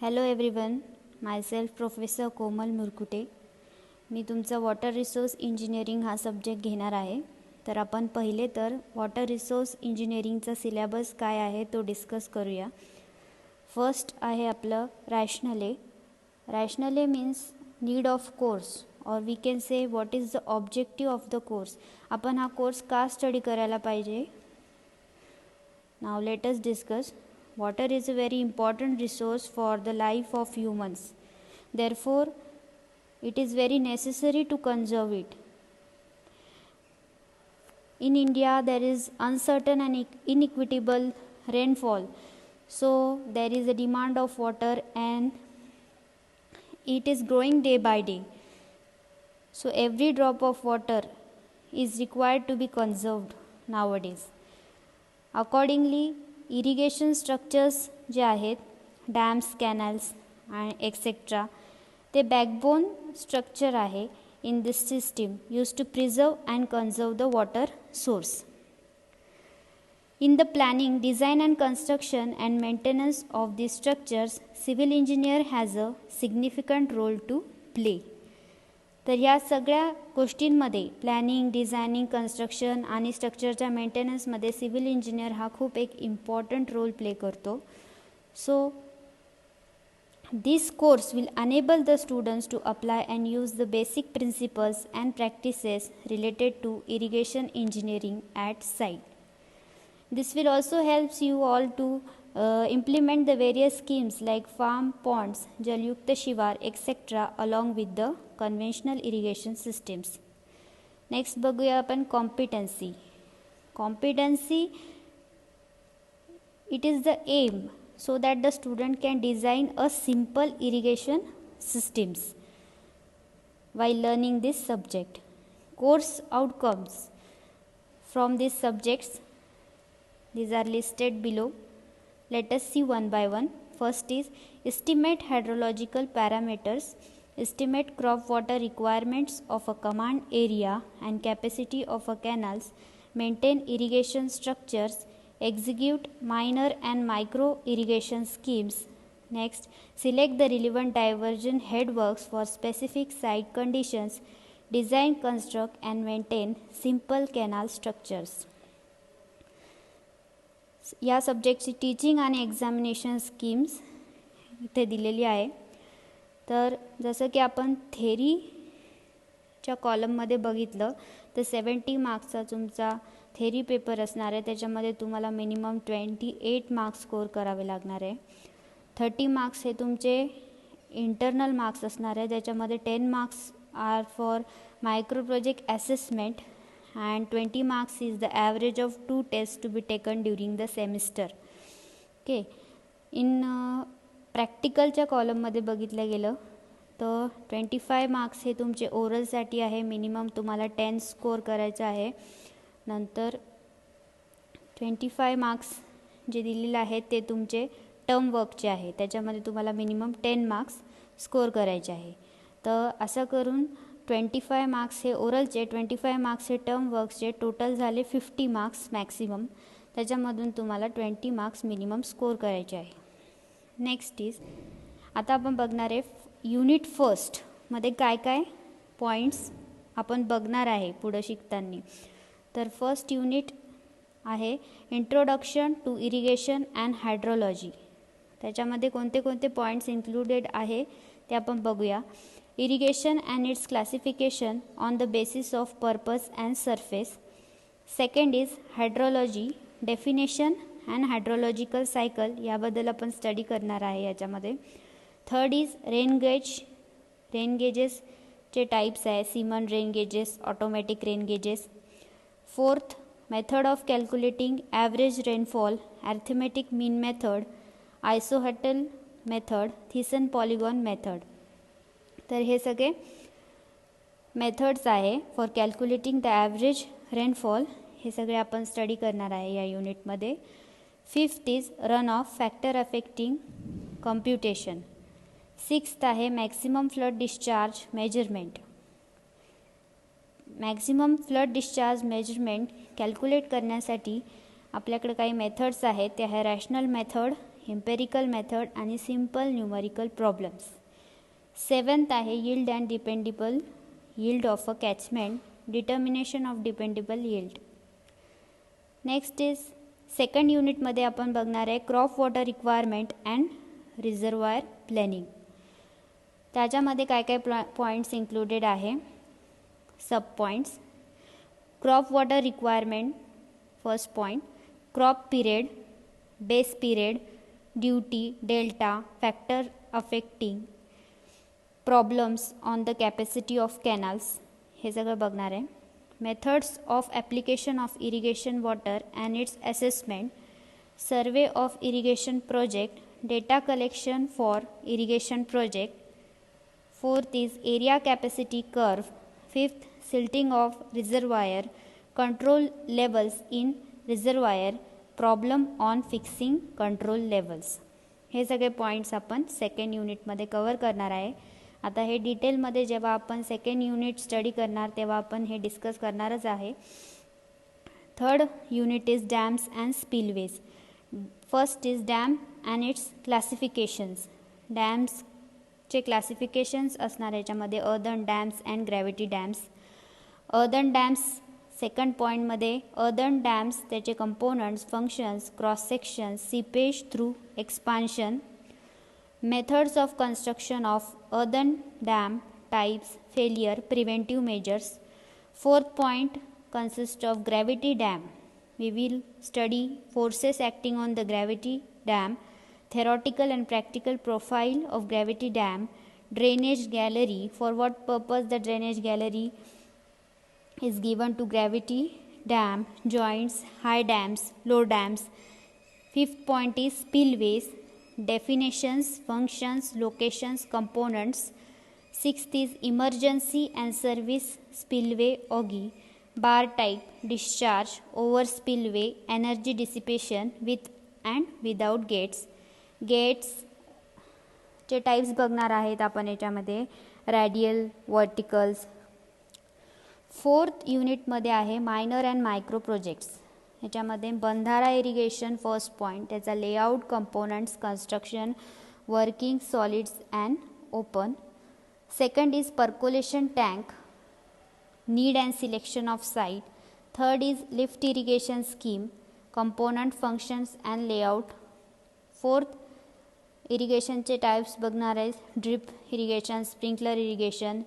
Hello everyone, myself professor कोमल मुरकुटे. मी तुमचा water resource engineering हा subject घेणार आहे. तर आपण पहिले तर वॉटर रिसोर्स इंजिनिअरिंगचा सिलेबस काय आहे तो डिस्कस करूया. फर्स्ट आहे आपलं rationale. Rationale means need of course or we can say what is the objective of the course. आपण हा कोर्स का स्टडी करायला पाहिजे. Now let us discuss. Water is a very important resource for the life of humans. Therefore, it is very necessary to conserve it. In India, there is uncertain and inequitable rainfall. So, there is a demand of water and it is growing day by day. So, every drop of water is required to be conserved nowadays. Accordingly, irrigation structures जे आहेत, dams, canals आणि etcetera, ते backbone structure आहे in this system use to preserve and conserve the water source. In the planning, design and construction and maintenance of these structures, civil engineer has a significant role to play. तर ह्या सगळ्या गोष्टींमध्ये planning, designing, construction आणि स्ट्रक्चरच्या मेंटेनन्समध्ये civil engineer हा खूप एक important role play करतो. So this course will enable the students to apply and use the basic principles and practices related to irrigation engineering at site. This will also helps you all to implement the various schemes like farm ponds, Jalyukta Shivar, etc. along with the conventional irrigation systems. Next बघूया आपण competency. Competency, it is the aim so that the student can design a simple irrigation systems while learning this subject. Course outcomes from these subjects, these are listed below. Let us see one by one. First is estimate hydrological parameters, estimate crop water requirements of a command area and capacity of a canals, maintain irrigation structures, execute minor and micro irrigation schemes. Next, select the relevant diversion headworks for specific site conditions, design, construct and maintain simple canal structures. या सब्जेक्टची teaching आणि examination schemes इथे दिलेली आहे. तर जसं की आपण थेरीच्या कॉलममध्ये बघितलं तर 70 मार्क्सचा तुमचा थेरी पेपर असणार आहे. त्याच्यामध्ये तुम्हाला मिनिमम 28 मार्क्स स्कोर करावे लागणार आहे. 30 मार्क्स हे तुमचे इंटरनल मार्क्स असणार आहे. त्याच्यामध्ये 10 marks are for micro project assessment and 20 marks is the average of 2 tests to be taken during the semester. Okay, in प्रॅक्टिकलच्या कॉलममध्ये बघितलं गेलं तर 25 मार्क्स हे तुमचे ओरलसाठी आहे. मिनिमम तुम्हाला 10 स्कोर करायचं आहे. नंतर 25 मार्क्स जे दिलेले आहेत ते तुमचे टर्म वर्कचे आहे. त्याच्यामध्ये तुम्हाला मिनिमम 10 मार्क्स स्कोर करायचे आहे. तर असं करून 25 मार्क्स हे ओरलचे, 25 मार्क्स हे टर्म वर्क्सचे, टोटल झाले 50 मार्क्स मॅक्सिमम. त्याच्यामधून तुम्हाला 20 मार्क्स मिनिमम स्कोर करायचे आहे. नेक्स्ट इज आता आपण बघणार आहे युनिट फर्स्टमध्ये काय काय पॉईंट्स आपण बघणार आहे पुढं शिकताना. तर फर्स्ट युनिट आहे introduction to irrigation and hydrology. त्याच्यामध्ये कोणते कोणते पॉईंट्स इन्क्लुडेड आहे ते आपण बघूया. Irrigation and its classification on the basis of purpose and surface. Second is hydrology, definition and hydrological cycle. याबद्दल आपण स्टडी करणार आहे याच्यामध्ये. थर्ड इज रेन गेजेस चे टाइप्स आहे. Symons rain gauges, automatic rain gauges. Fourth method of calculating average rainfall, arithmetic mean method, isohyetal method, Thiessen polygon method. तर हे सगळे मेथड्स आहे for calculating the average rainfall. हे सगळे आपण study करणार आहे या युनिटमध्ये. Fifth is run off factor affecting computation. Sixth आहे maximum flood discharge measurement. Maximum flood discharge measurement calculate करण्यासाठी आपल्याकडे काही मेथड्स आहेत. ते आहे रॅशनल मेथड, एम्पेरिकल मेथड आणि सिम्पल न्यूमरिकल प्रॉब्लेम्स. 7th आहे yield and dependable yield of a catchment, determination of dependable yield. Next is second युनिटमध्ये आपण बघणार आहे crop water requirement and reservoir planning. त्याच्यामध्ये काय काय पॉईंट्स इन्क्लुडेड आहे, sub points. Crop water requirement, first point, crop period, base period, duty, delta, factor affecting, problems on the capacity of canals, हे सगळं बघणार आहे. Methods of application of irrigation water and it's assessment, survey of irrigation project, data collection for irrigation project. 4th is area capacity curve. 5th, silting of reservoir, control levels in reservoir, problem on fixing control levels. हे सगळे points आपण second युनिटमध्ये cover करणार आहे. आता हे डिटेलमध्ये जेव्हा आपण सेकंड युनिट स्टडी करणार तेव्हा आपण हे डिस्कस करणारच आहे. Third unit is dams and spillways. First is dam and its classifications. डॅम्सचे क्लासिफिकेशन्स असणार याच्यामध्ये earthen dams and gravity dams. Earthen dams second पॉईंटमध्ये अर्दन डॅम्स, त्याचे components, functions, cross sections, seepage through expansion, methods of construction of earthen dam, types, failure, preventive measures. 4th point consists of gravity dam. We will study forces acting on the gravity dam, theoretical and practical profile of gravity dam, drainage gallery, for what purpose the drainage gallery is given to gravity dam, joints, high dams, low dams. 5th point is spillways, definitions, functions, locations, components. 6th is emergency and service spillway augie, bar type, discharge, over spillway, energy dissipation with and without gates. गेट्सचे types बघणार आहेत आपण याच्यामध्ये, radial, verticals. 4th युनिटमध्ये आहे minor and micro projects. याच्यामध्ये बंधारा irrigation first point, त्याचा layout, components, construction, working, solids and open. Second is percolation tank, need and selection of site. Third is lift irrigation scheme, component, functions and layout. 4th इरिगेशनचे types बघणार आहे drip irrigation, sprinkler irrigation,